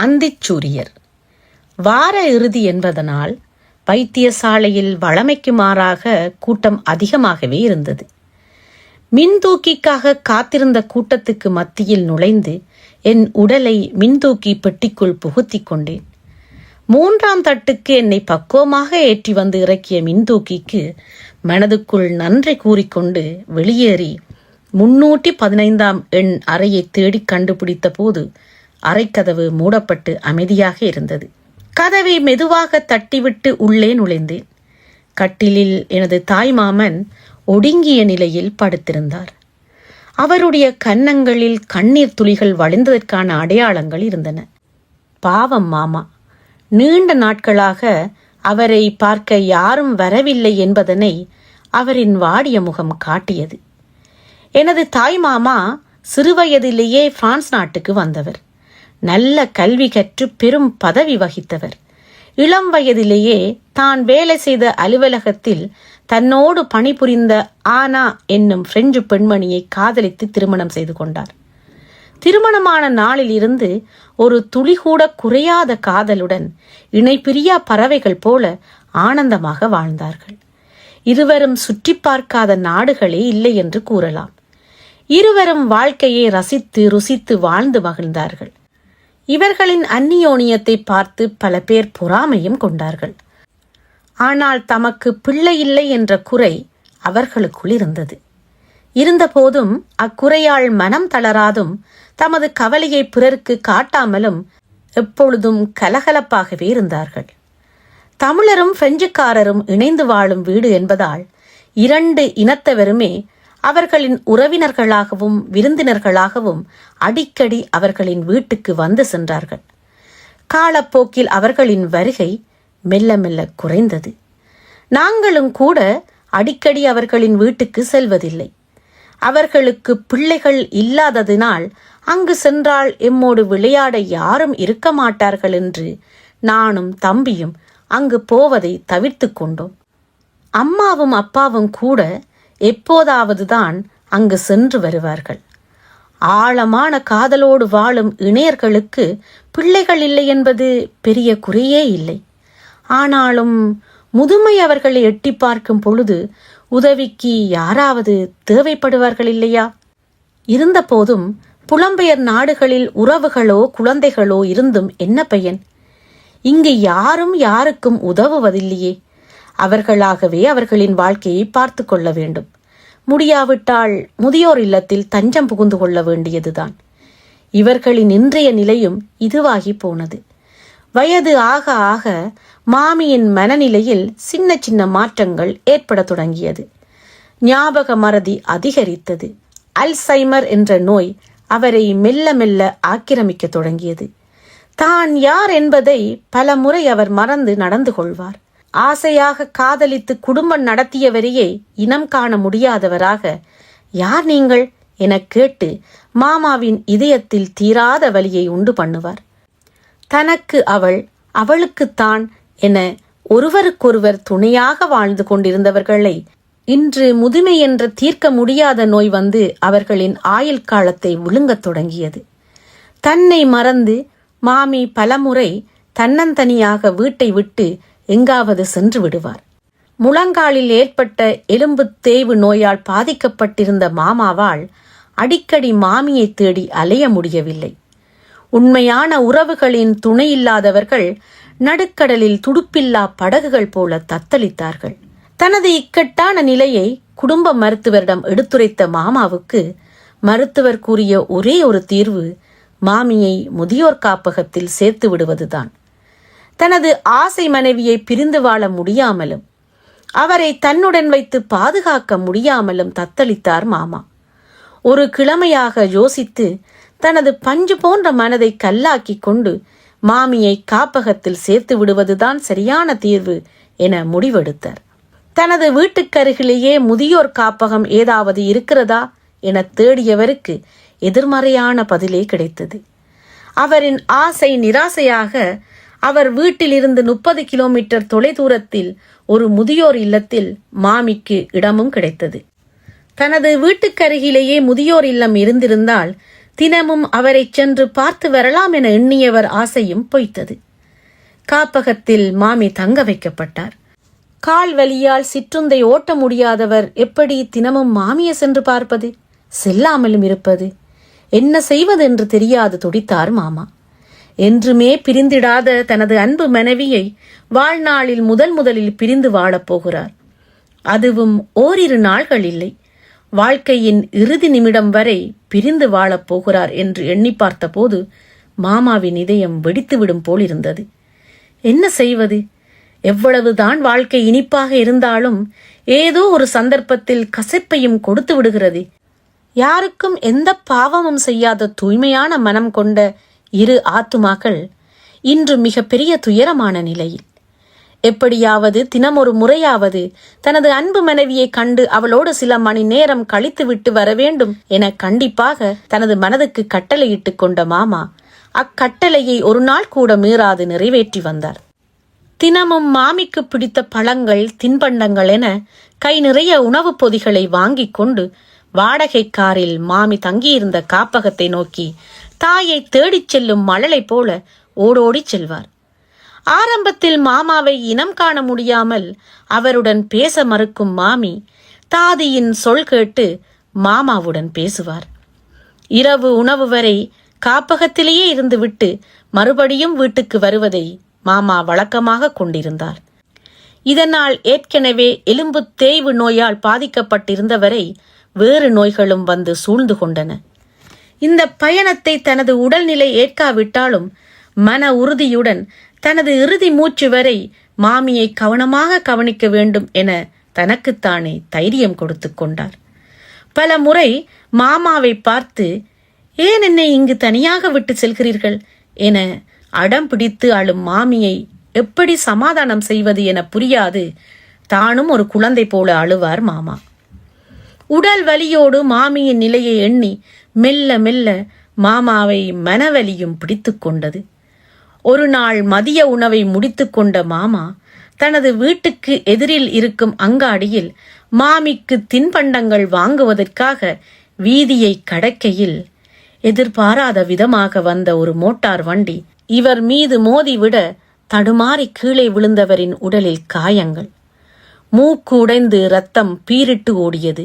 அந்திச்சூரியர். வார இறுதி என்பதனால் வைத்தியசாலையில் வழமைக்கு மாறாக கூட்டம் அதிகமாகவே இருந்தது. மின்தூக்கிக்காக காத்திருந்த கூட்டத்துக்கு மத்தியில் நுழைந்து என் உடலை மின்தூக்கி பெட்டிக்குள் புகுத்தி கொண்டேன். 3ஆம் தட்டுக்கு என்னை பக்குவமாக ஏற்றி வந்து இறக்கிய மின்தூக்கிக்கு மனதுக்குள் நன்றி கூறிக்கொண்டு வெளியேறி 315ஆம் எண் அறையை தேடி கண்டுபிடித்த போது அறைக்கதவு மூடப்பட்டு அமைதியாக இருந்தது. கதவை மெதுவாக தட்டிவிட்டு உள்ளே நுழைந்தேன். கட்டிலில் எனது தாய்மாமன் ஒடுங்கிய நிலையில் படுத்திருந்தார். அவருடைய கன்னங்களில் கண்ணீர் துளிகள் வழிந்ததற்கான அடையாளங்கள் இருந்தன. பாவம் மாமா, நீண்ட நாட்களாக அவரை பார்க்க யாரும் வரவில்லை என்பதனை அவரின் வாடிய முகம் காட்டியது. எனது தாய்மாமா சிறுவயதிலேயே பிரான்ஸ் நாட்டுக்கு வந்தவர். நல்ல கல்வி கற்று பெரும் பதவி வகித்தவர். இளம் வயதிலேயே தான் வேலை செய்த அலுவலகத்தில் தன்னோடு பணிபுரிந்த ஆனா என்னும் பிரெஞ்சு பெண்மணியை காதலித்து திருமணம் செய்து கொண்டார். திருமணமான நாளில் இருந்து ஒரு துளிகூட குறையாத காதலுடன் இணைப்பிரியா பறவைகள் போல ஆனந்தமாக வாழ்ந்தார்கள். இருவரும் சுற்றி பார்க்காத நாடுகளே இல்லை என்று கூறலாம். இருவரும் வாழ்க்கையை ரசித்து ருசித்து வாழ்ந்து மகிழ்ந்தார்கள். இவர்களின் அந்நியோனியத்தை பார்த்து பல பேர் பொறாமையும் கொண்டார்கள். ஆனால் தமக்கு பிள்ளை இல்லை என்ற குறை அவர்களுக்குள் இருந்தது. இருந்தபோதும் அக்குறையால் மனம் தளராதும் தமது கவலையை பிறருக்கு காட்டாமலும் எப்பொழுதும் கலகலப்பாகவே இருந்தார்கள். தமிழரும் பிரெஞ்சுக்காரரும் இணைந்து வாழும் வீடு என்பதால் 2 இனத்தவருமே அவர்களின் உறவினர்களாகவும் விருந்தினர்களாகவும் அடிக்கடி அவர்களின் வீட்டுக்கு வந்து சென்றார்கள். காலப்போக்கில் அவர்களின் வருகை மெல்ல மெல்ல குறைந்தது. நாங்களும் கூட அடிக்கடி அவர்களின் வீட்டுக்கு செல்வதில்லை. அவர்களுக்கு பிள்ளைகள் இல்லாததினால் அங்கு சென்றால் எம்மோடு விளையாட யாரும் இருக்க மாட்டார்கள் என்று நானும் தம்பியும் அங்கு போவதை தவிர்த்து கொண்டோம். அம்மாவும் அப்பாவும் கூட எப்போதாவதுதான் அங்கு சென்று வருவார்கள். ஆழமான காதலோடு வாழும் இணையர்களுக்கு பிள்ளைகள் இல்லை என்பது பெரிய குறையே இல்லை. ஆனாலும் முதுமை அவர்களை எட்டி பார்க்கும் பொழுது உதவிக்கு யாராவது தேவைப்படுவார்கள் இல்லையா? இருந்த போதும் புலம்பெயர் நாடுகளில் உறவுகளோ குழந்தைகளோ இருந்தும் என்ன பயன்? இங்கு யாரும் யாருக்கும் உதவுவதில்லையே. அவர்களாகவே அவர்களின் வாழ்க்கையை பார்த்து கொள்ள வேண்டும். முடியாவிட்டால் முதியோர் இல்லத்தில் தஞ்சம் புகுந்து கொள்ள வேண்டியதுதான். இவர்களின் இன்றைய நிலையும் இதுவாகி போனது. வயது ஆக ஆக மாமியின் மனநிலையில் சின்ன சின்ன மாற்றங்கள் ஏற்பட தொடங்கியது. ஞாபக மறதி அதிகரித்தது. அல்சைமர் என்ற நோய் அவரை மெல்ல மெல்ல ஆக்கிரமிக்க தொடங்கியது. தான் யார் என்பதை பல முறை அவர் மறந்து நடந்து கொள்வார். ஆசையாக காதலித்து குடும்பம் நடத்தியவரையே இனம் காண முடியாதவராக, யார் நீங்கள் என கேட்டு மாமாவின் இதயத்தில் தீராத வலியை உண்டு பண்ணுவார். தனக்கு அவள், அவளுக்குத்தான் என ஒருவருக்கொருவர் துணையாக வாழ்ந்து கொண்டிருந்தவர்களை இன்று முதுமை என்ற தீர்க்க முடியாத நோய் வந்து அவர்களின் ஆயுள் காலத்தை விழுங்கத் தொடங்கியது. தன்னை மறந்து மாமி பலமுறை தன்னந்தனியாக வீட்டை விட்டு எங்காவது சென்று விடுவார். முழங்காலில் ஏற்பட்ட எலும்பு தேய்வு நோயால் பாதிக்கப்பட்டிருந்த மாமாவால் அடிக்கடி மாமியை தேடி அலைய முடியவில்லை. உண்மையான உறவுகளின் துணையில்லாதவர்கள் நடுக்கடலில் துடுப்பில்லா படகுகள் போல தத்தளித்தார்கள். தனது இக்கட்டான நிலையை குடும்ப மருத்துவரிடம் எடுத்துரைத்த மாமாவுக்கு மருத்துவர் கூறிய ஒரே ஒரு தீர்வு மாமியை முதியோர் காப்பகத்தில் சேர்த்து விடுவதுதான். தனது ஆசை மனைவியை பிரிந்து வாழ முடியாமலும் அவரை தன்னுடன் வைத்து பாதுகாக்க முடியாமலும் தத்தளித்தார் மாமா. ஒரு கிழமையாக யோசித்து தனது பஞ்சு போன்ற மனதை கல்லாக்கி கொண்டு மாமியை காப்பகத்தில் சேர்த்து விடுவதுதான் சரியான தீர்வு என முடிவெடுத்தார். தனது வீட்டுக்கருகிலேயே முதியோர் காப்பகம் ஏதாவது இருக்கிறதா என தேடியவருக்கு எதிர்மறையான பதிலே கிடைத்தது. அவரின் ஆசை நிராசையாக அவர் வீட்டிலிருந்து 30 கிலோமீட்டர் தொலைதூரத்தில் ஒரு முதியோர் இல்லத்தில் மாமிக்கு இடமும் கிடைத்தது. தனது வீட்டுக்கருகிலேயே முதியோர் இல்லம் இருந்திருந்தால் தினமும் அவரை சென்று பார்த்து வரலாம் என எண்ணியவர் ஆசையும் பொய்த்தது. காப்பகத்தில் மாமி தங்க வைக்கப்பட்டார். கால் வலியால் சிற்றுந்தை ஓட்ட முடியாதவர் எப்படி தினமும் மாமியை சென்று பார்ப்பது, செல்லாமலும் இருப்பது? என்ன செய்வது என்று தெரியாது துடித்தார் மாமா. என்றுமே பிரிந்திடாத தனது அன்பு மனைவியை வாழ்நாளில் முதலில் பிரிந்து வாழப்போகிறார். அதுவும் ஓரிரு நாள்கள் இல்லை, வாழ்க்கையின் இறுதி நிமிடம் வரை பிரிந்து வாழப்போகிறார் என்று எண்ணி பார்த்தபோது மாமாவின் இதயம் வெடித்துவிடும் போல் இருந்தது. என்ன செய்வது? எவ்வளவுதான் வாழ்க்கை இனிப்பாக இருந்தாலும் ஏதோ ஒரு சந்தர்ப்பத்தில் கசப்பையும் கொடுத்து விடுகிறது. யாருக்கும் எந்த பாவமும் செய்யாத தூய்மையான மனம் கொண்ட இரு ஆத்துமாக்கள் இன்று மிக பெரிய துயரமான நிலையில். எப்படியாவது தினமொரு முறையாவது தனது அன்பு மனைவியை கண்டு அவளோடு சில மணி நேரம் கழித்துவிட்டு வர வேண்டும் என கண்டிப்பாக தனது மனதுக்கு கட்டளையிட்டு கொண்ட மாமா அக்கட்டளையை ஒரு நாள் கூட மீறாது நிறைவேற்றி வந்தார். தினமும் மாமிக்கு பிடித்த பழங்கள், தின்பண்டங்கள் என கை நிறைய உணவுப் பொதிகளை வாங்கிக் கொண்டு வாடகை காரில் மாமி தங்கியிருந்த காப்பகத்தை நோக்கி தாயை தேடிச் செல்லும் மழலை போல ஓடோடிச் செல்வார். ஆரம்பத்தில் மாமாவை இனம் காண முடியாமல் அவருடன் பேச மறுக்கும் மாமி தாதியின் சொல் கேட்டு மாமாவுடன் பேசுவார். இரவு உணவு வரை காப்பகத்திலேயே இருந்துவிட்டு மறுபடியும் வீட்டுக்கு வருவதை மாமா வழக்கமாக கொண்டிருந்தார். இதனால் ஏற்கனவே எலும்பு தேய்வு நோயால் பாதிக்கப்பட்டிருந்தவரை வேறு நோய்களும் வந்து சூழ்ந்து கொண்டன. இந்த பயணத்தை தனது உடல்நிலை ஏற்காவிட்டாலும் மன உறுதியுடன் தனது இறுதி மூச்சு வரை மாமியை கவனமாக கவனிக்க வேண்டும் என தனக்குத்தானே தைரியம் கொடுத்து கொண்டார். பல முறை மாமாவை பார்த்து, ஏன் என்னை இங்கு தனியாக விட்டு செல்கிறீர்கள் என அடம் பிடித்து அழும் மாமியை எப்படி சமாதானம் செய்வது என புரியாது தானும் ஒரு குழந்தை போல அழுவார் மாமா. உடல் வலியோடு மாமியின் நிலையை எண்ணி மெல்ல மெல்ல மாமாவை மனவலியும் பிடித்து கொண்டது. ஒரு நாள் மதிய உணவை முடித்து கொண்ட மாமா தனது வீட்டுக்கு எதிரில் இருக்கும் அங்காடியில் மாமிக்கு தின்பண்டங்கள் வாங்குவதற்காக வீதியை கடக்கையில் எதிர்பாராத விதமாக வந்த ஒரு மோட்டார் வண்டி இவர் மீது மோதிவிட தடுமாறி கீழே விழுந்தவரின் உடலில் காயங்கள். மூக்கு உடைந்து இரத்தம் பீரிட்டு ஓடியது.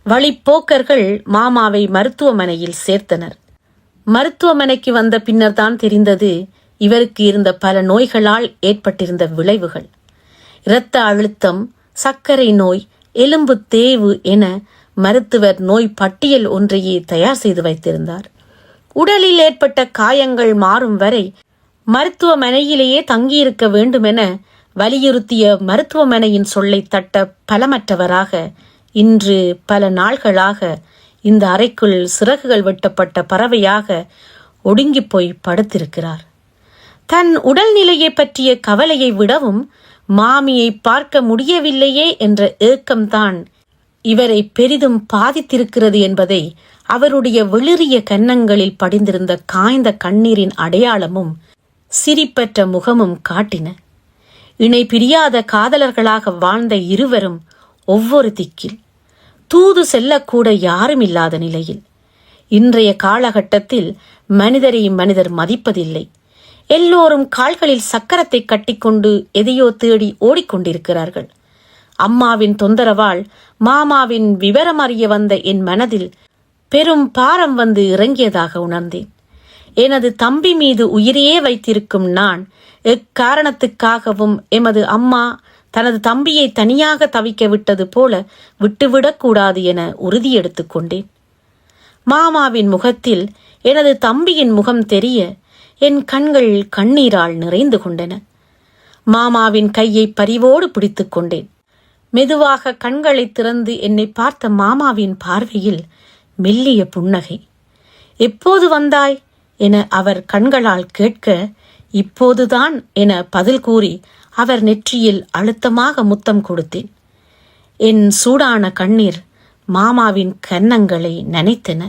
வழிப்போக்கர்கள் மாமாவை மருத்துவமனையில் சேர்த்தனர். மருத்துவமனைக்கு வந்த பின்னர் தான் தெரிந்தது இவருக்கு இருந்த பல நோய்களால் ஏற்பட்டிருந்த விளைவுகள். இரத்த அழுத்தம், சர்க்கரை நோய், எலும்பு தேய்வு என மருத்துவர் நோய் பட்டியல் ஒன்றையே தயார் செய்து வைத்திருந்தார். உடலில் ஏற்பட்ட காயங்கள் மாறும் வரை மருத்துவமனையிலேயே தங்கியிருக்க வேண்டுமென வலியுறுத்திய மருத்துவமனையின் சொல்லை தட்ட பலமற்றவராக இன்று பல நாள்களாக இந்த அறைக்குள் சிறகுகள் வெட்டப்பட்ட பறவையாக ஒடுங்கி போய் படுத்திருக்கிறார். தன் உடல்நிலையை பற்றிய கவலையை விடவும் மாமியை பார்க்க முடியவில்லையே என்ற ஏக்கம்தான் இவரை பெரிதும் பாதித்திருக்கிறது என்பதை அவருடைய வெளிறிய கன்னங்களில் படிந்திருந்த காய்ந்த கண்ணீரின் அடையாளமும் சிரிப்பற்ற முகமும் காட்டின. இணை பிரியாத காதலர்களாக வாழ்ந்த இருவரும் ஒவ்வொரு திக்கில், தூது செல்லக்கூட யாரும் இல்லாத நிலையில். இன்றைய காலகட்டத்தில் மனிதரை மனிதர் மதிப்பதில்லை. எல்லோரும் கால்களில் சக்கரத்தை கட்டிக்கொண்டு எதையோ தேடி ஓடிக்கொண்டிருக்கிறார்கள். அம்மாவின் தொந்தரவால் மாமாவின் விவரம் அறிய வந்த என் மனதில் பெரும் பாரம் வந்து இறங்கியதாக உணர்ந்தேன். எனது தம்பி மீது உயிரையே வைத்திருக்கும் நான் எக்காரணத்துக்காகவும் எமது அம்மா தனது தம்பியை தனியாக தவிக்க விட்டது போல விட்டுவிடக்கூடாது என உறுதி எடுத்துக் கொண்டேன். மாமாவின் முகத்தில் எனது தம்பியின் முகம் தெரிய என் கண்கள் கண்ணீரால் நிறைந்து கொண்டன. மாமாவின் கையை பரிவோடு பிடித்துக் கொண்டேன். மெதுவாக கண்களை திறந்து என்னை பார்த்த மாமாவின் பார்வையில் மெல்லிய புன்னகை. எப்போது வந்தாய் என அவர் கண்களால் கேட்க, இப்போதுதான் என பதில் கூறி அவர் நெற்றியில் அழுத்தமாக முத்தம் கொடுத்தேன். என் சூடான கண்ணீர் மாமாவின் கன்னங்களை நனைத்தன.